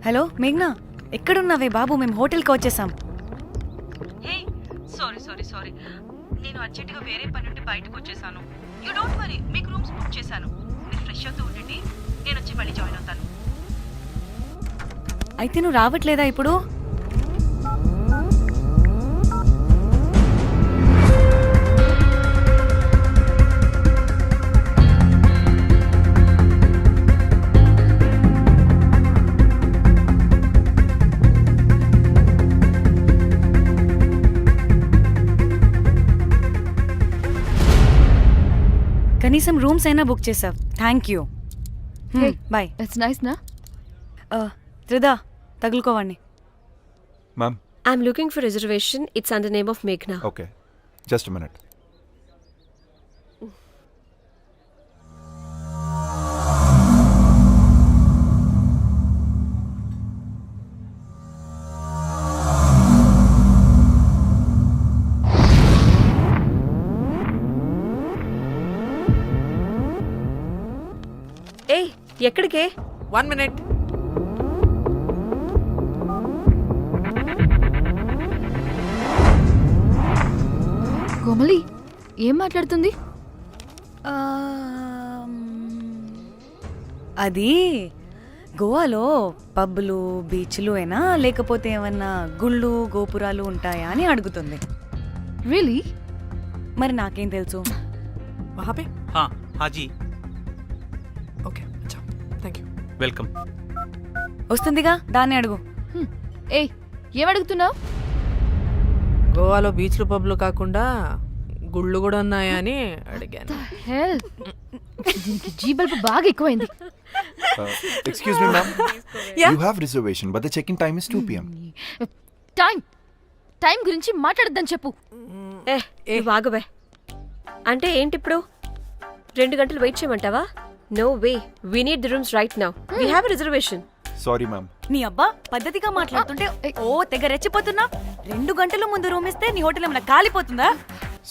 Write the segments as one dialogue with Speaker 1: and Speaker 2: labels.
Speaker 1: Hello మేఘ్నా, ఎక్కడున్నావే బాబు? మేము హోటల్కి వచ్చేసాం.
Speaker 2: సారీ నేను అర్జెంటుగా వేరే పని నుండి బయటకు వచ్చేసాను. యూ డోంట్ వరీ, మీకు రూమ్స్ బుక్ చేశాను. మీరు ఫ్రెష్ అవుతూ ఉండండి, నేను వచ్చి మళ్ళీ జాయిన్ అవుతాను.
Speaker 1: అయితే నువ్వు రావట్లేదా ఇప్పుడు? కనీసం రూమ్స్ అయినా బుక్ చేసావు, thank you. Bye.
Speaker 3: It's nice నా.
Speaker 1: త్రిదా, తగులుకోవండి.
Speaker 4: Ma'am.
Speaker 5: I'm looking for reservation. It's under name of Meghna.
Speaker 4: Okay. Just a minute.
Speaker 5: Hey, ఎక్కడికే?
Speaker 2: 1 minute.
Speaker 3: కోమలి ఏం మాట్లాడుతుంది?
Speaker 1: అది గోవాలో పబ్బులు బీచ్లు అయినా లేకపోతే ఏమన్నా గుళ్ళు గోపురాలు ఉంటాయా అని అడుగుతుంది.
Speaker 3: రియలీ?
Speaker 1: మరి నాకేం తెలుసు?
Speaker 6: वहाँ पे?
Speaker 7: हाँ जी,
Speaker 6: ओके अच्छा थैंक यू.
Speaker 7: वेलकम.
Speaker 1: వస్తుందిగా, దాన్ని అడుగు.
Speaker 3: ఏయ్, ఏం అడుగుతున్నావు?
Speaker 6: గోవాలో బీచ్లు పబ్లు కాకుండా గుళ్ళు కూడా ఉన్నాయా అని అడిగాను.
Speaker 3: హెల్, దీనికి జీబల్బ్ బాగా ఎక్కువైంది.
Speaker 4: Excuse me, ma'am. You have reservation, but the check-in time is 2 p.m.
Speaker 3: Time గురించి మాట్లాడద్దని చెప్పు.
Speaker 5: నువ్వు ఆగవే. అంటే ఏంటి ఇప్పుడు 2 గంటలు వెయిట్ చేయమంటావా? No way, we need the rooms right now. We have reservation.
Speaker 4: Sorry, ma'am.
Speaker 1: నీ అబ్బా పద్ధతిగా మాట్లాడుతుంటే ఓ తెగ రెచ్చిపోతున్నా. 2 గంటల ముందు రూమ్ ఇస్తే నీ హోటల్ ఏమైనా కాలిపోతుందా?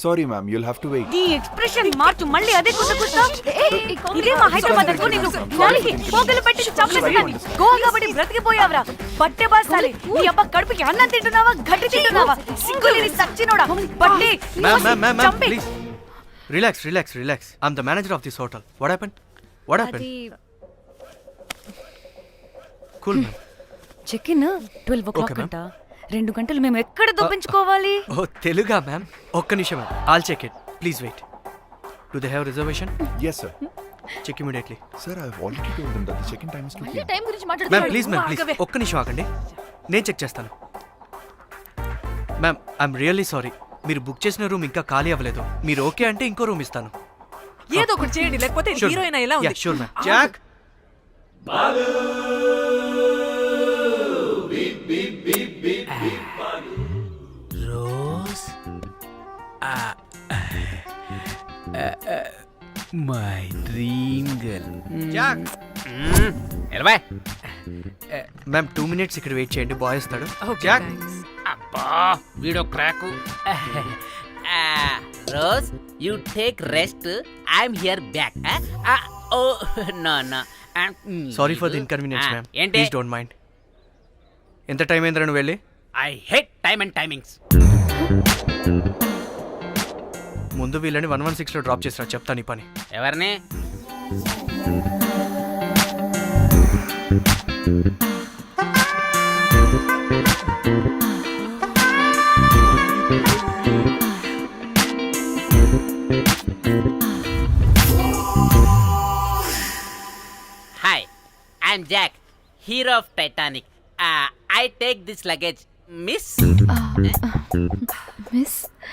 Speaker 4: Sorry, ma'am. You'll have to wait.
Speaker 1: నీ ఎక్స్ప్రెషన్ మార్చు, మళ్ళీ అదే కుసకుస్తా. ఇదే మా హైదరాబాద్ అనుకో, నేను నాలికి పోగలు పెట్టి చంపేస్తాను. గోవా కాబట్టి బ్రతికిపోయావరా పట్టే బాసాలి. నీ అబ్బా కడుపుకి అన్నం తింటున్నావా, గడ్డి తింటున్నావా? సింగులేని సచ్చినోడా పట్టే.
Speaker 7: Ma'am, please. Relax. I'm the manager of this hotel. What happened? Cool, ma'am.
Speaker 1: Check in 12 o'clock
Speaker 7: Okay, ma'am.
Speaker 1: అంట. 2 గంటలు మేము ఎక్కడ దొప్పించుకోవాలి?
Speaker 7: Oh, Teluga, ma'am. ఒక్క నిమిషం, ma'am. I'll check it. Please wait. Do they have reservation?
Speaker 4: Yes, sir.
Speaker 7: Check immediately.
Speaker 4: Sir, I've already told them that the check-in time is 2 p.m.
Speaker 3: Time గురించి
Speaker 7: Ma'am,
Speaker 3: మాట్లాడుతున్నాడు.
Speaker 7: please. ఒక్క నిమిషం ఆగండి. నేను check చేస్తాను. Ma'am, I'm really sorry. మీరు book చేసిన room ఇంకా ఖాళీ అవ్వలేదు. మీరు ఓకే అంటే ఇంకో రూమ్ ఇస్తాను.
Speaker 6: ఏదో ఒకటి చేయండి, లేకపోతే హీరోయిన్ ఎలా ఉంది?
Speaker 7: Sure ma'am. Jack,
Speaker 8: Rose my dream girl.
Speaker 7: Jack.
Speaker 8: ఎలవా
Speaker 7: మ్యామ్ 2 minutes ఇక్కడ వెయిట్ చేయండి, బాయ్ వస్తాడు.
Speaker 6: Okay,
Speaker 7: Jack.
Speaker 6: thanks.
Speaker 8: అబ్బా వీడో క్రాకు. Rose you take rest, I'm here back. Oh no
Speaker 7: sorry for the inconvenience ma'am.
Speaker 8: ఏంటి?
Speaker 7: Please don't mind. ఎంత time అయిందిరా నువ్వు వెళ్ళి?
Speaker 8: I hate time and timings.
Speaker 7: ముందు వీళ్ళని 116లో డ్రాప్ చేసినా, చెప్తాను ఈ పని.
Speaker 8: ఎవరిని? Hi, I'm Jack, hero of Titanic. I take this luggage miss.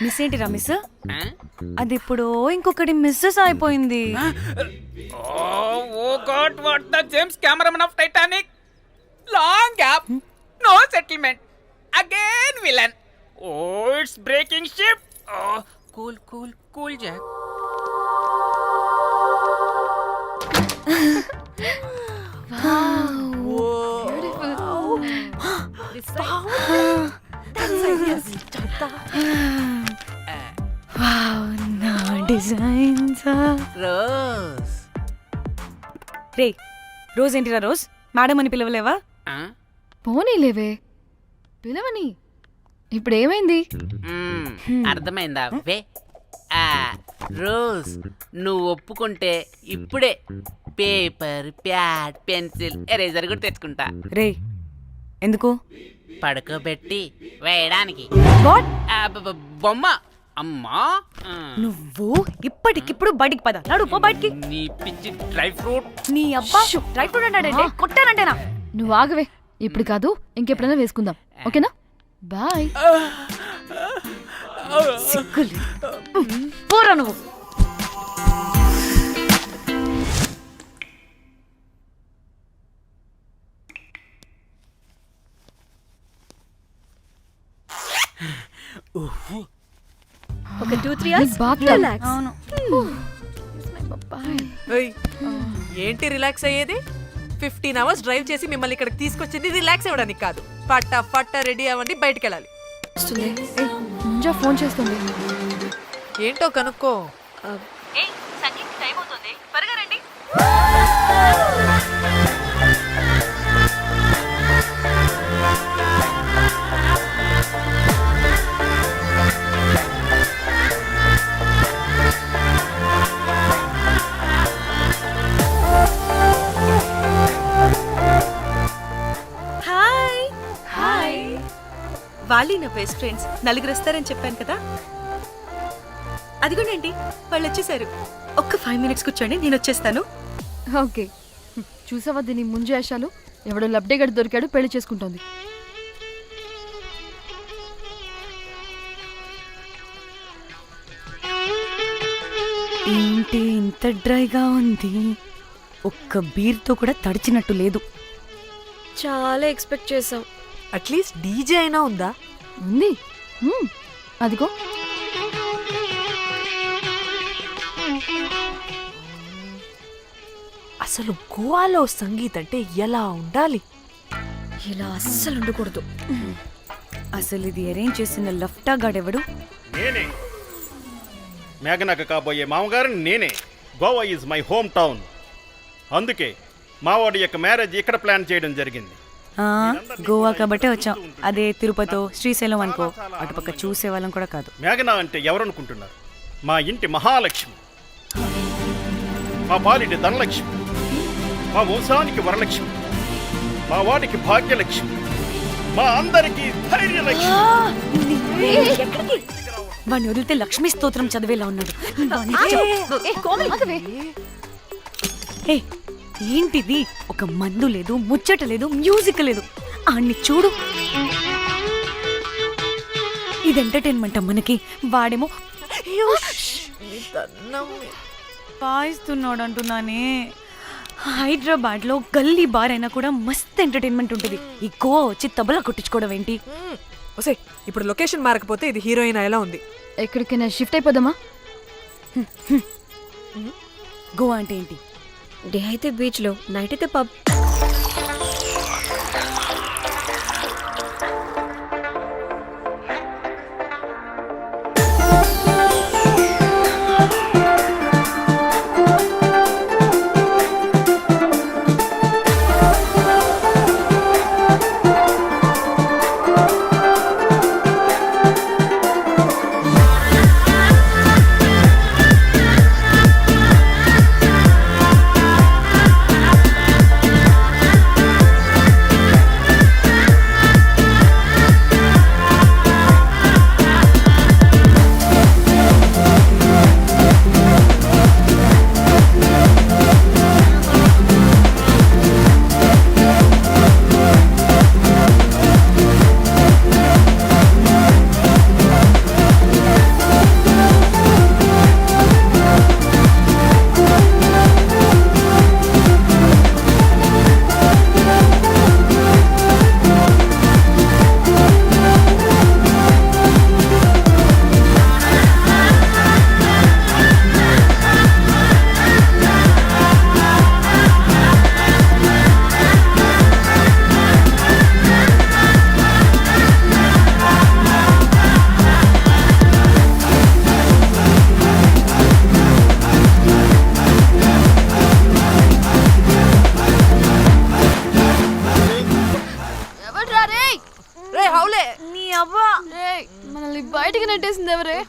Speaker 1: Miss ఏంటిరా మిస్? అది ఇప్పుడు ఇంకొకటి మిస్సెస్ అయిపోయింది.
Speaker 8: Oh God, what the James cameraman of Titanic. Long gap, no settlement, again villain. Oh it's breaking ship. Cool Jack.
Speaker 1: నా designs.
Speaker 8: Rose.
Speaker 1: రే, Rose ఏంటిరా Rose? Madam అని పిలవలేవా?
Speaker 3: పోనీలేవే పిలవని. ఇప్పుడు ఏమైంది?
Speaker 8: అర్థమైందా వే రోజ్ నువ్వు ఒప్పుకుంటే ఇప్పుడే పేపర్ ప్యాడ్ పెన్సిల్ ఎరేజర్ కూడా తెచ్చుకుంటా
Speaker 1: రే ఎందుకు?
Speaker 8: పడుకోబెట్టి వేయడానికి
Speaker 1: వాట్?
Speaker 8: బొమ్మ అమ్మా
Speaker 1: నువ్వు ఇప్పటికిప్పుడు బయటికి పద. నడు పో బయటికి.
Speaker 8: నీ పిచ్చి డ్రై ఫ్రూట్.
Speaker 1: నీ అబ్బా డ్రై ఫ్రూట్ అన్నాడంటే కొట్టానంటేనా?
Speaker 3: నువ్వు ఆగవే. ఇప్పుడు కాదు, ఇంకెప్పుడైనా వేసుకుందాం. ఓకేనా? బాయ్.
Speaker 1: సిగ్గులు పోరా నువ్వు.
Speaker 5: ఒక 2-3 hours
Speaker 3: బాత్
Speaker 5: రిలాక్స్.
Speaker 1: అవును.
Speaker 6: ఏయ్, ఏంటి రిలాక్స్ అయ్యేది? 15 అవర్స్ డ్రైవ్ చేసి మిమ్మల్ని ఇక్కడికి తీసుకొచ్చింది రిలాక్స్ అవ్వడానికి కాదు. పట్ట రెడీ అవ్వండి, బయటికి వెళ్ళాలి.
Speaker 3: ముంజా ఫోన్ చేస్తుంది.
Speaker 6: ఏంటో కనుక్కో.
Speaker 2: సంగీత్ టైం అవుతుంది, త్వరగా రండి.
Speaker 5: Hi hi. వాళ్ళీ నా బెస్ట్ ఫ్రెండ్స్. నలుగురు వస్తారని చెప్పాను కదా, అదిగోనండి వాళ్ళు వచ్చేసారు. ఒక్క 5 minutes కూర్చోండి, నేను వచ్చేస్తాను.
Speaker 3: ఓకే. చూసావా దీని ముంజు వేషాలు? ఎవడో లబ్డే గడి దొరికాడు, పెళ్లి చేసుకుంటోంది.
Speaker 1: ఏంటి ఇంత డ్రైగా ఉంది? ఒక్క బీర్తో కూడా తడిచినట్టు లేదు.
Speaker 5: చాలా ఎక్స్పెక్ట్ చేసాం.
Speaker 6: అట్లీస్ట్ డీజే అయినా ఉందా?
Speaker 3: ఉంది. అదిగో.
Speaker 6: అసలు గోవాలో సంగీత్ అంటే ఎలా ఉండాలి?
Speaker 1: ఇలా అస్సలు ఉండకూడదు. అసలు ఇది అరేంజ్ చేసిన లఫ్టా గాడెవడు?
Speaker 9: నేనే మేఘనకు కాబోయే మామగారిని నేనే. Goa is my home town. అందుకే మావాడి యొక్క మ్యారేజ్ ఇక్కడ ప్లాన్ చేయడం జరిగింది.
Speaker 1: గోవా కాబట్టే వచ్చాం. అదే తిరుపతో శ్రీశైలం అనుకో, అటుపక్క చూసే వాళ్ళం కూడా కాదు.
Speaker 9: మేఘన అంటే ఎవరనుకుంటున్నారు? మా ఇంటి మహాలక్ష్మి, మా పాలిటి ధనలక్ష్మి, మా వంశానికి వరలక్ష్మి, మా వాడికి భాగ్యలక్ష్మి, మా అందరికీ ధైర్యలక్ష్మి.
Speaker 1: వాడిని వదిలితే లక్ష్మీ స్తోత్రం చదివేలా ఉన్నాడు. ఏ, ఏంటిది? ఒక మందు లేదు, ముచ్చట లేదు, మ్యూజిక్ లేదు. ఆడిని చూడు. ఇది ఎంటర్టైన్మెంట్ మనకి. వాడేమో పాయిస్తున్నాడు అంటున్నానే. హైదరాబాద్ లో గల్లీ బార్ అయినా కూడా మస్త్ ఎంటర్టైన్మెంట్ ఉంటుంది. ఈ గోవా వచ్చి తబలా కొట్టించుకోవడం ఏంటి?
Speaker 6: ఒసే, ఇప్పుడు లొకేషన్ మారకపోతే ఇది హీరోయిన్ ఎలా ఉంది?
Speaker 3: ఎక్కడికైనా షిఫ్ట్ అయిపోదామా?
Speaker 1: గోవా అంటే ఏంటి?
Speaker 5: డే అయితే బీచ్ లో, నైట్ అయితే పబ్.
Speaker 3: నెట్టేసింది ఎవరే?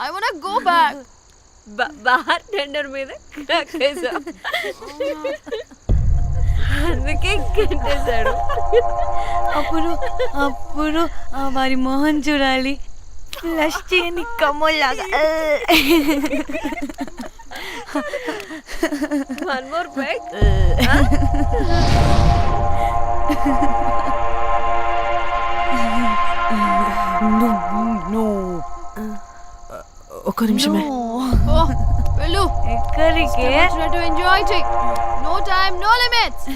Speaker 3: I want go back.
Speaker 5: Bar tender మీద కక్కేసా. అందుకే కట్టేశాడు.
Speaker 1: అప్పుడు అప్పుడు వారి మొహం చూడాలి, ఫ్లష్ చేయని కమ్మోల్లాగా.
Speaker 5: One more back.
Speaker 6: ఒక్క నిమిషమే.
Speaker 3: వెళ్ళు.
Speaker 1: ఎక్కడికి?
Speaker 3: ఎంజాయ్ చెయ్. No time, no limits.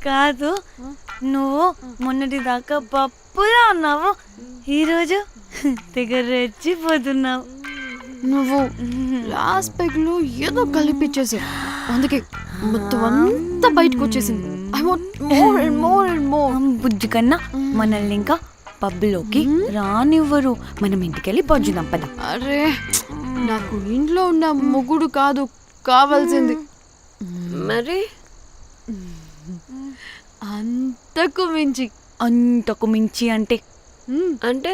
Speaker 1: కాదు, నువ్వు మొన్నటి దాకా పప్పులా ఉన్నావు, ఈరోజు తెగ రెచ్చిపోతున్నావు.
Speaker 3: నువ్వు లాస్ట్ పెగ్ లో ఏదో కలిపిచ్చేసావు, అందుకే మొత్తం అంతా బయటకు వచ్చేసింది. I want more and more and more.
Speaker 1: బుజ్జి కన్నా మనల్ని ఇంకా పబ్లోకి రానివ్వరు. మనం ఇంటికెళ్ళి పొంచుదాం పద.
Speaker 3: అరే, నాకు ఇంట్లో ఉన్న మొగుడు కాదు కావాల్సింది,
Speaker 5: మరి
Speaker 3: అంతకు మించి.
Speaker 1: అంతకు మించి అంటే
Speaker 5: అంటే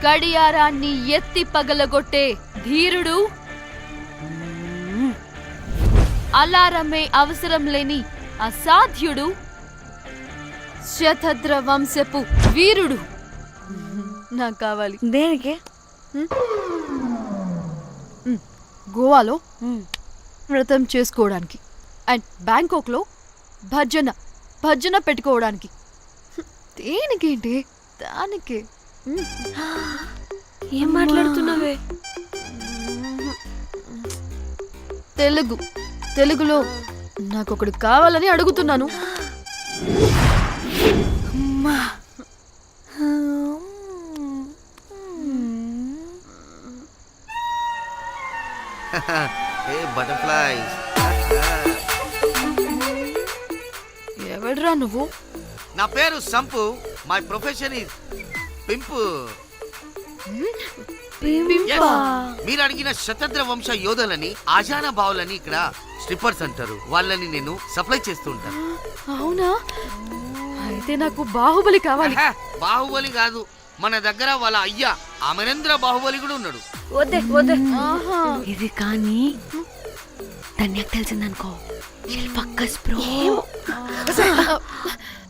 Speaker 3: గడియారాన్ని ఎత్తి పగలగొట్టే ధీరుడు, అలారమే అవసరం లేని అసాధ్యుడు, శతద్ర వంశపు వీరుడు నాకు కావాలి.
Speaker 1: దేనికి?
Speaker 3: గోవాలో వ్రతం చేసుకోవడానికి అండ్ బ్యాంకాక్లో భజన పెట్టుకోవడానికి. దేనికేంటి? దానికి.
Speaker 5: ఏం మాట్లాడుతున్నావే?
Speaker 3: తెలుగులో నాకొకడు కావాలని అడుగుతున్నాను.
Speaker 10: Hey butterflies.
Speaker 3: ఎవడ్రా నువ్వు?
Speaker 10: నా పేరు Sampu. My profession is pimp. Yes. మీరు అడిగిన శతద్ర వంశ యోధులని, ఆజానా బావులని ఇక్కడ స్ట్రిప్పర్స్ అంటారు. వాళ్ళని నేను సప్లై చేస్తూ ఉంటాను.
Speaker 3: అవునా? అయితే నాకు బాహుబలి కావాలి.
Speaker 10: బాహుబలి కాదు, మన దగ్గర వాళ్ళ అయ్యా అమరేంద్ర బాహుబలి కూడా ఉన్నాడు.
Speaker 5: వద్దే వద్దే.
Speaker 1: ఇది కానీ ధన్యకు తెలిసిందనుకో, ఫక్కస్ బ్రో.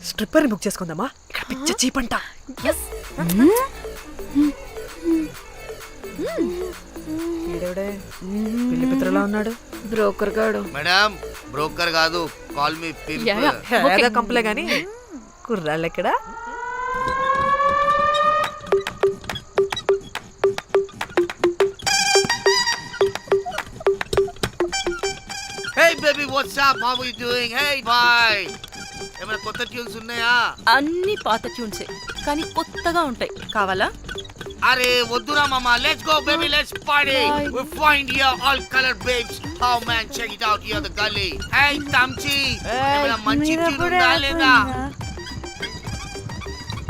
Speaker 6: స్ట్రిప్పర్ బుక్ చేసుకుందామా? ఇక్కడ పిచ్చ చీపంట. ఈడెవడే పెళ్లి పిత్రలా ఉన్నాడు?
Speaker 5: బ్రోకర్ గాడు.
Speaker 10: మేడం, బ్రోకర్ కాదు, కాల్ మీ పింపు.
Speaker 6: ఏదో కంపలే గాని కుర్రాళ్ళు ఎక్కడ?
Speaker 10: Hey baby, what's up? How are you doing? Hey bye. ఏమైనా కొత్త ట్యూన్స్ ఉన్నాయా?
Speaker 2: అన్ని పాత ట్యూన్సే కానీ కొత్తగా ఉంటాయి. కావాలా?
Speaker 10: అరే వద్దురా మామ, let's go baby, let's party. We find here all colored babes. Oh man, check it out here the gully. Hey Tamchi, ఏమైనా మంచి ట్యూన్ ఉందా లేదా?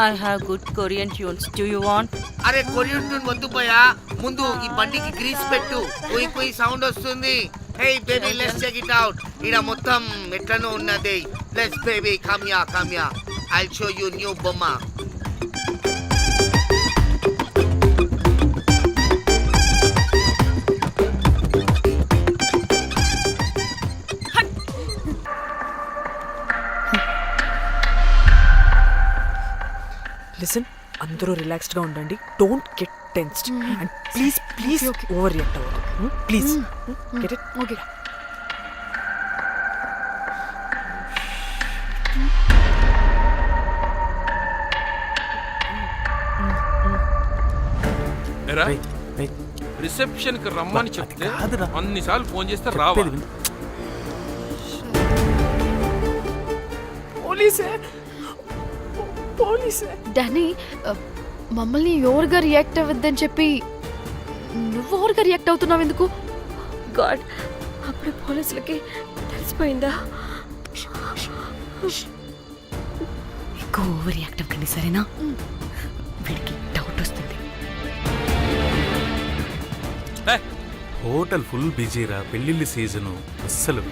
Speaker 2: I have good Korean tunes. Do you want?
Speaker 10: అరే కొరియన్ ట్యూన్ వద్దు పోయా, ముందు ఈ బండికి గ్రీస్ పెట్టు, కుయ్ కుయ్ సౌండ్ వస్తుంది. Hey baby, let's check it out. ఇడ మొత్తం ఎట్లనో ఉన్నది. Let's baby, come here. I'll show you new బొమ్మ.
Speaker 6: లిసన్, అందరూ రిలాక్స్డ్ గా ఉండండి. Don't get tensed and please over react అవ్వదు. Please get it.
Speaker 3: Okay.
Speaker 11: Reception కి రమ్మని చెప్తే అన్నిసార్లు ఫోన్ చేస్తే రావా?
Speaker 6: పోలీసే.
Speaker 3: డానీ, మమ్మల్ని ఎవరుగా రియాక్ట్ అవ్వద్దని చెప్పి నువ్వు ఎవరుగా రియాక్ట్ అవుతున్నావు ఎందుకు?
Speaker 5: గాడ్, అప్పుడు పోలీసులకి తెలిసిపోయిందా?
Speaker 1: ఎక్కువ ఓవర్ రియాక్ట్ అవ్వకండి, సరేనా? వీడికి డౌట్ వస్తుంది.
Speaker 11: హోటల్ ఫుల్ బిజీరా, పెళ్లిళ్ళ సీజను అస్సలు.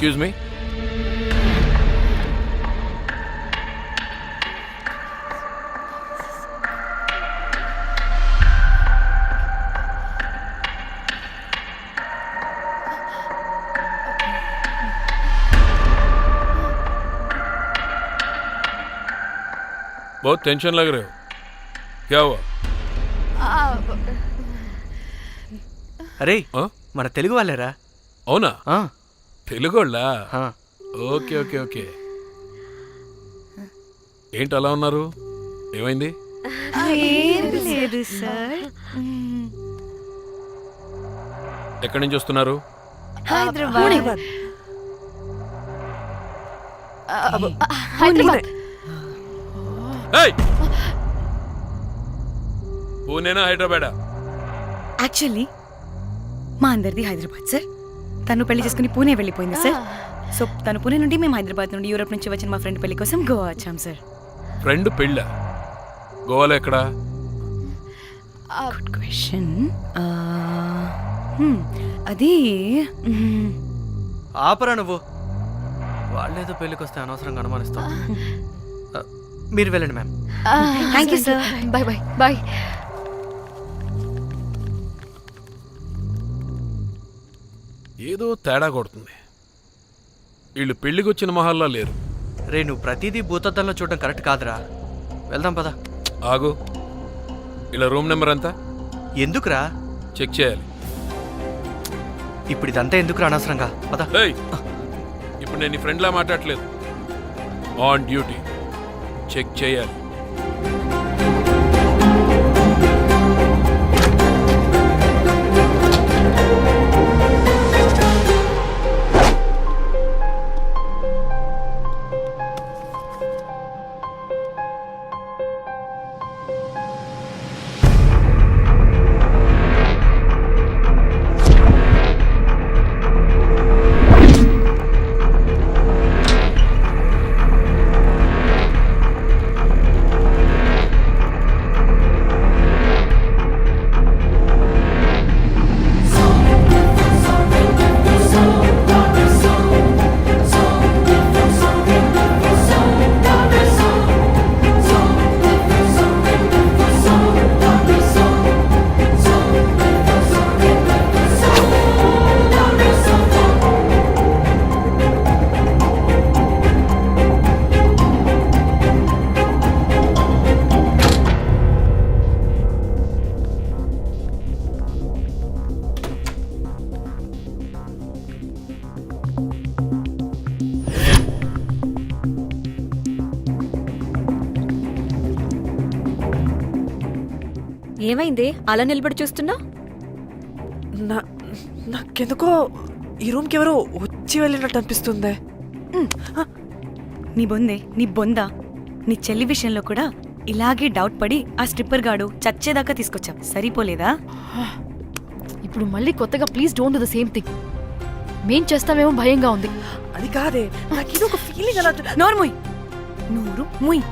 Speaker 11: एक्सक्यूज मी बहुत टेंशन लग रहे हो, क्या हुआ?
Speaker 7: అరే
Speaker 11: ఆ?
Speaker 7: మన తెలుగు వాళ్ళేరా
Speaker 11: అవునా?
Speaker 7: ఆ,
Speaker 11: తెలుగోళ్ళా?
Speaker 7: ఆ.
Speaker 11: Okay okay okay. ఏంటి అలా ఉన్నారు? ఏమైంది?
Speaker 1: ఏం లేదు సార్.
Speaker 11: ఎక్కడి నుంచి వస్తున్నారు?
Speaker 1: హైదరాబాద్.
Speaker 11: ఏయ్! పూణేనా హైదరాబాదా?
Speaker 12: యాక్చువల్లీ మా అందరిది హైదరాబాద్ సార్. తను పెళ్లి చేసుకుని పూణే వెళ్ళిపోయింది సార్. సో తను పూణే నుండి మేము హైదరాబాద్ నుండి యూరోప్ నుంచి వచ్చిన మా ఫ్రెండ్ పెళ్లి కోసం గోవా వచ్చాం సార్.
Speaker 11: ఫ్రెండ్ పెళ్ళ గోవాలో ఎక్కడా?
Speaker 12: Good question. అది
Speaker 7: ఆపరా నువ్వు. వాళ్ళేదో పెళ్ళికి వస్తే అనవసరంగా అనుమానిస్తాం. మీరు వెళ్ళండి ma'am.
Speaker 12: Thank you sir.
Speaker 3: Bye bye bye.
Speaker 11: ఏదో తేడా కొడుతుంది. వీళ్ళు పెళ్ళికి వచ్చిన మహల్లా లేరు.
Speaker 7: రే నువ్వు ప్రతిదీ భూతద్దంలో చూడడం కరెక్ట్ కాదురా. వెళ్దాం పదా.
Speaker 11: ఆగు, ఇలా రూమ్ నెంబర్ ఎంత?
Speaker 7: ఎందుకురా?
Speaker 11: చెక్ చేయాలి.
Speaker 7: ఇప్పుడు ఇదంతా ఎందుకురా అనవసరంగా? పదా.
Speaker 11: ఏయ్, ఇప్పుడు నేను నీ ఫ్రెండ్లా మాట్లాడలేదు. ఆన్ డ్యూటీ చెక్ చేయాలి.
Speaker 5: ఏమైంది అలా నిలబడి చూస్తున్నా?
Speaker 6: నాకెందుకో ఈ రూమ్కి ఎవరో వచ్చి వెళ్ళినట్టు అనిపిస్తుంది.
Speaker 12: నీ బొందా నీ చెల్లి విషయంలో కూడా ఇలాగే డౌట్ పడి ఆ స్ట్రిప్పర్ గాడు చచ్చేదాకా తీసుకొచ్చాం. సరిపోలేదా?
Speaker 3: ఇప్పుడు మళ్ళీ కొత్తగా please don't do the same thing. మేం చేస్తామేమో భయంగా ఉంది.
Speaker 6: అది కాదే, నాకు ఒక ఫీలింగ్ అలా.
Speaker 12: నోరు ముయ్.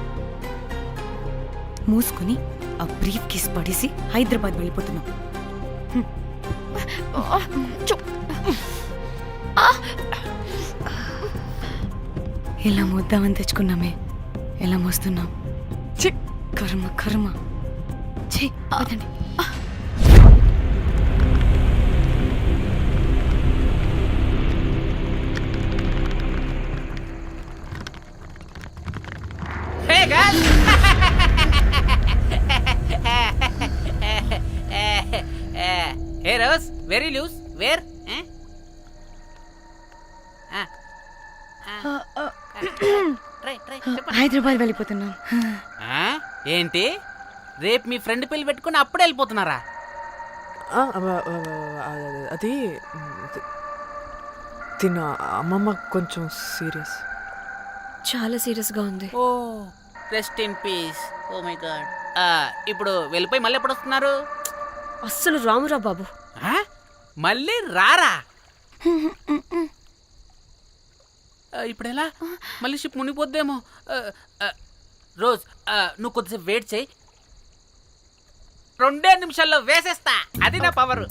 Speaker 12: మూసుకుని ఆ బ్రీఫ్ కేస్ పడేసి హైదరాబాద్ వెళ్ళిపోతున్నాం. ఎలా మోద్దామని తెచ్చుకున్నామే, ఎలా మోస్తున్నాం. కర్మ కర్మ. అదండి.
Speaker 8: Hey guys! Hey Rose, very loose. Where?
Speaker 12: Hyderabad వెళ్ళిపోతున్నాం.
Speaker 8: ఏంటి రేపు మీ ఫ్రెండ్ పెళ్లి పెట్టుకుని అప్పుడే వెళ్ళిపోతున్నారా?
Speaker 6: అది తిన్న అమ్మమ్మ కొంచెం సీరియస్.
Speaker 5: చాలా సీరియస్ గా ఉంది.
Speaker 8: Oh rest in peace. Oh my God. ఇప్పుడు వెళ్ళిపోయి మళ్ళీ ఎప్పుడు వస్తున్నారు?
Speaker 5: అస్సలు రామురా బాబు.
Speaker 8: మళ్ళీ రారా? ఇప్పుడు ఎలా? మళ్ళీ షిప్ మునిగిపోద్దేమో. రోజ్ నువ్వు కొద్దిసేపు వెయిట్ చేయి, 2 నిమిషాల్లో వేసేస్తా. అది నా పవర్.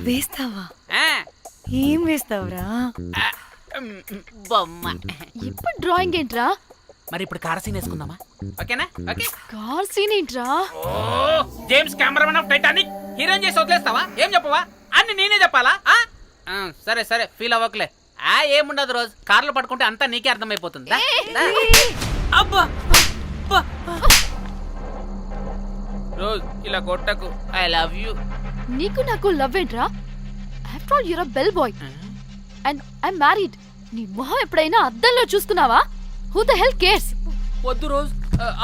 Speaker 12: వేస్తావా? ఏం వేస్తావురా?
Speaker 8: బొమ్మ.
Speaker 3: ఇప్పుడు డ్రాయింగ్ ఏంట్రా?
Speaker 8: మరి ఇప్పుడు కార్ సీన్ వేసుకుందామా? ఓకేనా? ఓకే.
Speaker 3: కార్ సీన్ ఏంట్రా?
Speaker 8: Oh James cameraman of Titanic heroine చేసి వదిలేస్తావా? ఏం చెప్పవా? అన్ని నేనే చెప్పాలా? సరే సరే ఫీల్ అవ్వకలే. ఏముండదు రోజు కార్లో పట్టుకుంటే అంతా నీకే అర్థమైపోతుంది. అబ్బా రోజ్ ఇలా కొట్టకు. I love you.
Speaker 3: నీకు నాకు లవ్ ఏంట్రా? After all your a bell boy and I married. నీ మొహం ఎప్పుడైనా అద్దంలో చూసుకున్నావా? Who the hell cares?
Speaker 8: వద్దు రోజ్.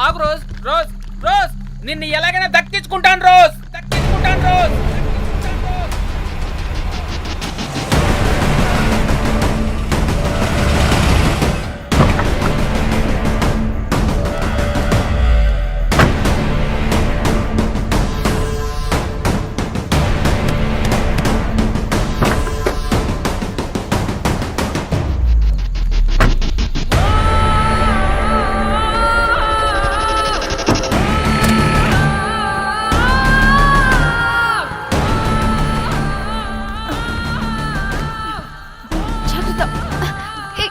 Speaker 8: ఆగు రోజ్. రోజ్ రోజ్ నిన్ను ఎలాగైనా దక్కించుకుంటాను రోజ్. దక్కించుకుంటాను రోజ్.
Speaker 3: జాగ్రత్త. ఏ,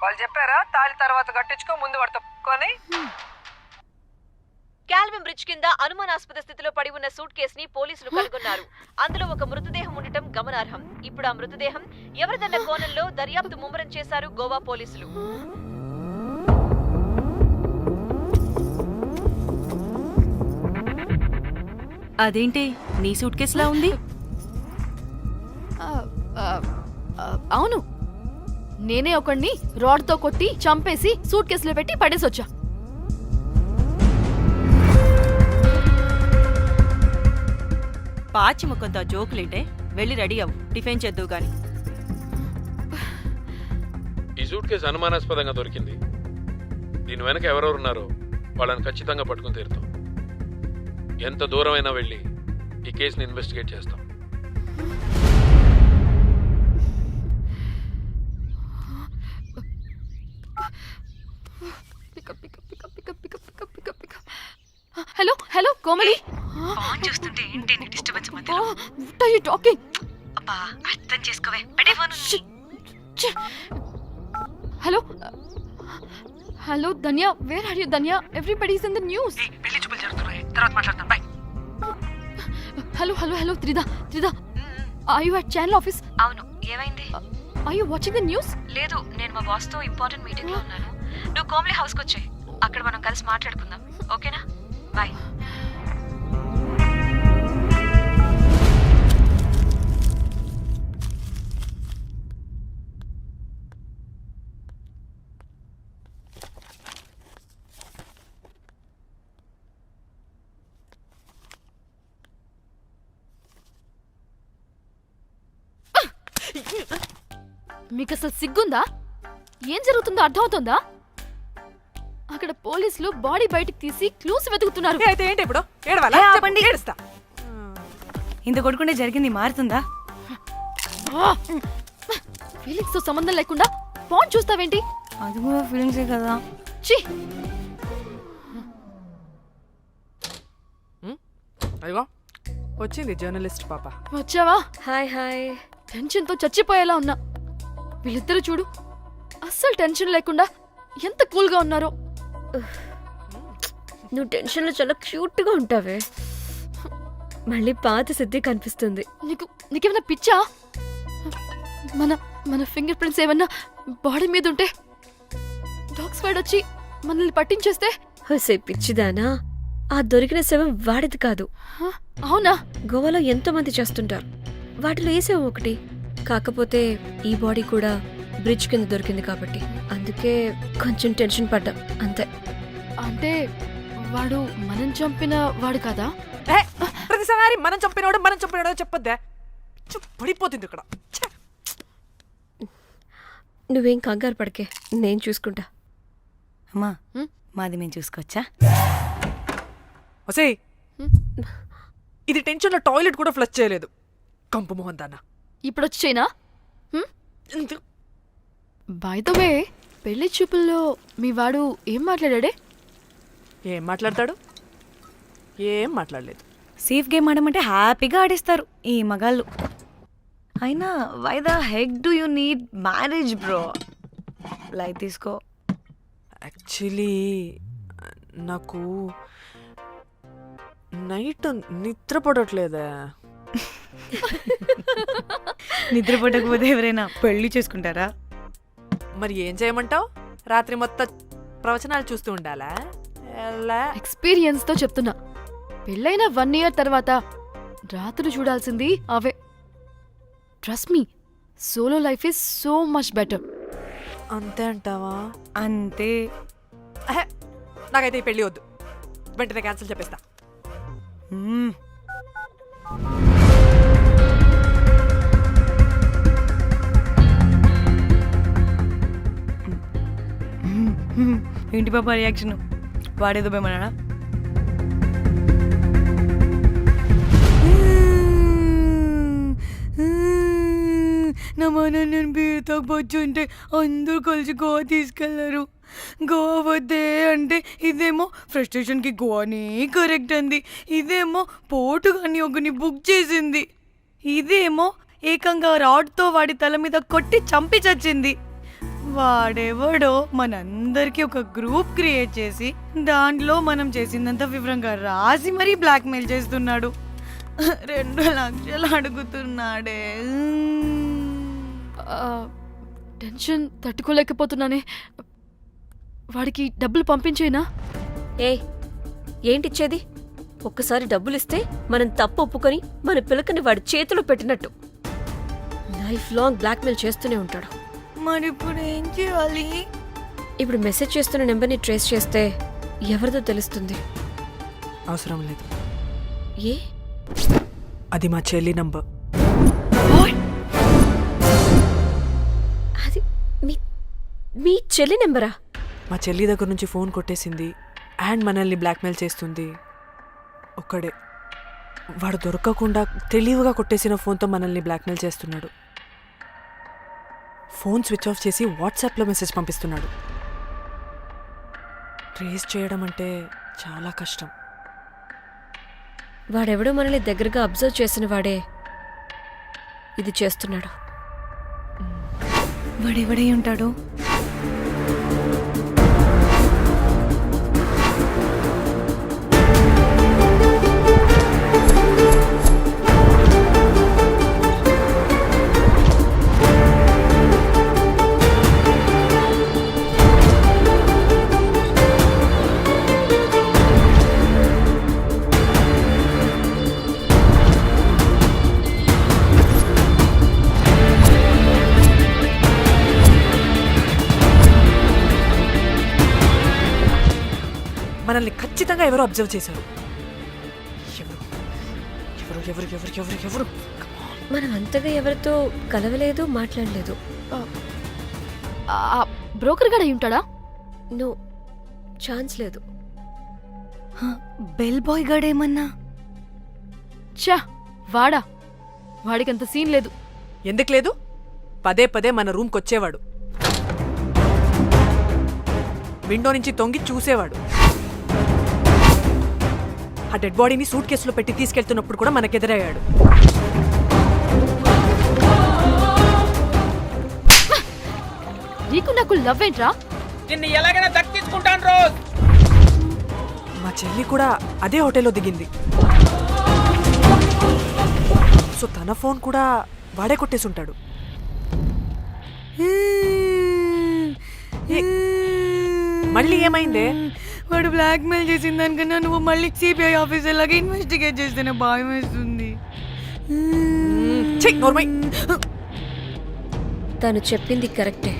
Speaker 6: వాళ్ళు చెప్పారా తాళి తర్వాత కట్టించుకో ముందు పడుకొని.
Speaker 5: కాల్విన్ బ్రిడ్జ్ కింద అనుమానాస్పద స్థితిలో పడి ఉన్న సూట్ కేసుని పోలీసులు కనుగొన్నారు. అందులో ఒక మృతదేహం ఉండటం గమనార్హం. ఇప్పుడు ఆ మృతదేహం ఎవరిదన్న కోణంలో దర్యాప్తు ముమ్మరం చేశారు గోవా పోలీసులు.
Speaker 12: అదేంటి నీ సూట్ కేసులా ఉంది?
Speaker 3: ఆ, ఆ, ఆ, అవును, నేనే ఒకడిని రాడ్తో కొట్టి చంపేసి సూట్ కేసులో పెట్టి పడేసొచ్చా.
Speaker 12: పాచి ముఖంతో జోకులేంటే వెళ్ళి రెడీ అవ్వు, టిఫిన్ చేద్దువు గాని.
Speaker 11: ఈ సూట్ కేసు అనుమానాస్పదంగా దొరికింది. దీని వెనక ఎవరెవరు ఉన్నారో వాళ్ళని ఖచ్చితంగా పట్టుకుని తీరుతాం. ఎంత దూరమైనా వెళ్ళి ఈ కేసుని ఇన్వెస్టిగేట్ చేస్తాం.
Speaker 3: Hello hello Komali.
Speaker 2: ఫోన్ చూస్తుంటే ఏంటి నీ డిస్టర్బెన్స్ మధ్యలో?
Speaker 3: What are you talking?
Speaker 2: అబ్బా అర్థం చేసుకోవే. పెట్టే phone.
Speaker 3: Hello hello Dhanya, where are you Dhanya? Everybody is in the news.
Speaker 2: పెళ్లి చూపులు జరుగుతున్నాయి, తర్వాత మాట్లాడతాం. Bye.
Speaker 3: Hello hello hello Trida Trida, are you at channel office?
Speaker 2: అవును, ఏమైంది?
Speaker 3: Are you watching the news?
Speaker 2: లేదు, నేను మా బాస్ తో ఇంపార్టెంట్ మీటింగ్ లో ఉన్నాను. నువ్వు కోమ్లీ హౌస్ కి వచ్చాయి, అక్కడ మనం కలిసి మాట్లాడుకుందాం. ఓకేనా? బాయ్.
Speaker 3: మీకు అసలు సిగ్గుందా? ఏం జరుగుతుందో అర్థమవుతుందా? అక్కడ పోలీసులు బాడీ బయటికి తీసి క్లూస్ వెతుకుతున్నారు.
Speaker 6: అయితే ఏంటి ఇప్పుడు? ఏడవాలా? చెప్పండి, ఏడుస్తా.
Speaker 12: ఇంత కొడుకుంటే జరిగింది మారుతుందా?
Speaker 3: ఫీలింగ్స్ తో సంబంధం లేకుండా ఫోన్ చూస్తావేంటి?
Speaker 12: అది కూడా ఫీలింగ్సే కదా.
Speaker 3: ఛీ,
Speaker 6: అయ్యో వచ్చింది జర్నలిస్ట్ పాప.
Speaker 3: వచ్చావా?
Speaker 5: Hi hi.
Speaker 3: టెన్షన్ తో చచ్చిపోయేలా ఉన్నా. వీళ్ళిద్దరూ చూడు, అస్సలు టెన్షన్ లేకుండా ఎంత కూల్ గా ఉన్నారో.
Speaker 5: నువ్వు టెన్షన్లో చాలా క్యూట్గా ఉంటావే. మళ్ళీ పాత సిద్ధి కనిపిస్తుంది.
Speaker 3: నీకేమైనా పిచ్చా? మన మన ఫింగర్ ప్రింట్స్ ఏమన్నా బాడీ మీద ఉంటే డాగ్ స్క్వాడ్ వచ్చి మనల్ని పట్టించేస్తే?
Speaker 5: హోసే పిచ్చిదానా, ఆ దొరికిన శవం వాడిది కాదు.
Speaker 3: అవునా?
Speaker 5: గోవాలో ఎంతో మంది చేస్తుంటారు, వాటిలో ఏ శవం ఒకటి. కాకపోతే ఈ బాడీ కూడా బ్రిడ్జ్ కింద దొరికింది కాబట్టి అందుకే కొంచెం టెన్షన్ పడ్డా అంతే.
Speaker 3: అంటే వాడు మనం చంపిన వాడు కదా?
Speaker 6: ప్రతిసారి ప్రతిసారి మనం చంపినాడో చెప్పొద్దే పడిపోతుంది ఇక్కడ. ఛే!
Speaker 5: నువ్వేం కంగారు పడకే, నేను చూసుకుంటా.
Speaker 12: అమ్మా మాది మేము చూసుకోవచ్చా?
Speaker 6: ఒసేయ్, ఇది టెన్షన్లో టాయిలెట్ కూడా ఫ్లష్ చేయలేదు. కంపు మోహన్ దాన్న.
Speaker 3: ఇప్పుడు వచ్చేనా? బై ద వే, పెళ్లి చూపుల్లో మీ వాడు ఏం మాట్లాడాడే?
Speaker 6: ఏం మాట్లాడతాడు? ఏం మాట్లాడలేదు.
Speaker 12: సేఫ్ గేమ్ ఆడమంటే హ్యాపీగా ఆడిస్తారు ఈ మగాళ్ళు. అయినా why the heck do you need marriage bro? Light తీసుకో.
Speaker 6: యాక్చువల్లీ నాకు నైట్ నిద్ర పడట్లేదే.
Speaker 12: నిద్రపోటకపోతే ఎవరైనా పెళ్లి చేసుకుంటారా?
Speaker 6: మరి ఏం చేయమంటావు? రాత్రి మొత్తం ప్రవచనాలు చూస్తూ ఉండాలా?
Speaker 3: ఎక్స్పీరియన్స్ తో చెప్తున్నా, పెళ్ళైన 1 year తర్వాత రాత్రులు చూడాల్సింది అవే. Trust me, solo life is so much better.
Speaker 6: అంతే అంటావా?
Speaker 12: అంతే.
Speaker 6: నాకైతే ఈ పెళ్ళి వద్దు, వెంటనే క్యాన్సిల్ చెప్పేస్తా.
Speaker 12: ఏంటి పాప రియాక్షన్? వాడేదో భయమన్నాడా? నా మన నేను బీరుతో వచ్చుంటే అందరూ కలిసి గోవా తీసుకెళ్లారు. గోవా వద్దే అంటే ఇదేమో ఫ్రస్ట్రేషన్కి గోవానే కరెక్ట్ అంది, ఇదేమో పోటుగాని ఒకని బుక్ చేసింది, ఇదేమో ఏకంగా రాడ్తో వాడి తల మీద కొట్టి చంపి చచ్చింది. వాడెవడో మనందరికీ ఒక గ్రూప్ క్రియేట్ చేసి దాంట్లో మనం చేసిందంత వివరంగా రాసి మరీ బ్లాక్మెయిల్ చేస్తున్నాడు. 2 లక్షలు అడుగుతున్నాడే.
Speaker 3: టెన్షన్ తట్టుకోలేకపోతున్నానే. వాడికి డబ్బులు పంపించేనా?
Speaker 5: ఏంటిచ్చేది? ఒక్కసారి డబ్బులిస్తే మనం తప్పు ఒప్పుకొని మన పిలకని వాడి చేతిలో పెట్టినట్టు. లైఫ్ లాంగ్ బ్లాక్మెయిల్ చేస్తూనే ఉంటాడు.
Speaker 12: మరి ఇప్పుడు ఏం చేయాలి?
Speaker 5: ఇప్పుడు మెసేజ్ చేస్తున్న నెంబర్ని ట్రేస్ చేస్తే ఎవరిదో తెలుస్తుంది.
Speaker 6: అవసరం లేదు.
Speaker 5: ఏ?
Speaker 6: అది మా చెల్లి నంబర్.
Speaker 5: అది మీ చెల్లి నెంబరా?
Speaker 6: మా చెల్లి దగ్గర నుంచి ఫోన్ కొట్టేసింది అండ్ మనల్ని బ్లాక్మెయిల్ చేస్తుంది. ఒక్కడే వాడు దొరకకుండా తెలివిగా కొట్టేసిన ఫోన్తో మనల్ని బ్లాక్మెయిల్ చేస్తున్నాడు. ఫోన్ స్విచ్ ఆఫ్ చేసి వాట్సాప్లో మెసేజ్ పంపిస్తున్నాడు. ట్రేస్ చేయడం అంటే చాలా కష్టం.
Speaker 5: వాడెవడో మనల్ని దగ్గరగా అబ్జర్వ్ చేసిన వాడే ఇది చేస్తున్నాడు.
Speaker 12: వాడెవడై ఉంటాడు?
Speaker 6: మనల్ని ఖచ్చితంగా ఎవరో అబ్జర్వ్ చేశారు. ఎవరు ఎవరు ఎవరు ఎవరు ఎవరు?
Speaker 5: మనం అంతగా ఎవరితో కలవలేదు, మాట్లాడలేదు.
Speaker 3: బ్రోకర్ గడ ఉంటాడా?
Speaker 5: నో, ఛాన్స్ లేదు.
Speaker 12: బెల్ బాయ్ గాడేమన్నా?
Speaker 3: చా, వాడా? వాడికంత సీన్ లేదు.
Speaker 6: ఎందుకు లేదు? పదే పదే మన రూమ్కి వచ్చేవాడు, విండో నుంచి తొంగి చూసేవాడు. ఆ డెడ్ బాడీని సూట్ కేసులో పెట్టి తీసుకెళ్తున్నప్పుడు కూడా మనకెదురయ్యాడు.
Speaker 3: నీకు నాకు లవ్ ఏంట్రా?
Speaker 8: నిన్ను ఎలాగైనా దక్కించుకుంటాను రోజ్.
Speaker 6: మా చెల్లి కూడా అదే హోటల్లో దిగింది. సో తన ఫోన్ కూడా వాడే కొట్టేసుంటాడు. మళ్ళీ ఏమైందే?
Speaker 12: వాడు బ్లాక్మెయిల్ చేసిన దానికన్నా నువ్వు మళ్ళీ సిబిఐ ఆఫీసర్ లాగా ఇన్వెస్టిగేట్ చేస్తేనే భయం వేస్తుంది.
Speaker 5: తను చెప్పింది కరెక్టే,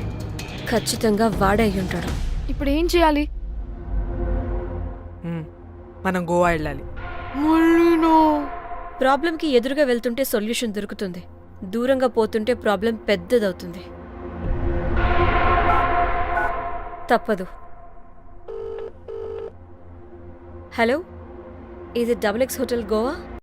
Speaker 5: ఖచ్చితంగా వాడే అయి ఉంటాడు.
Speaker 3: ఇప్పుడు ఏం చేయాలి?
Speaker 6: మనం గోవా వెళ్ళాలి.
Speaker 3: మళ్ళీనో?
Speaker 5: ప్రాబ్లంకి ఎదురుగా వెళ్తుంటే సొల్యూషన్ దొరుకుతుంది, దూరంగా పోతుంటే ప్రాబ్లం పెద్దదవుతుంది. తప్పదు. హలో, ఇది XX హోటల్ గోవా?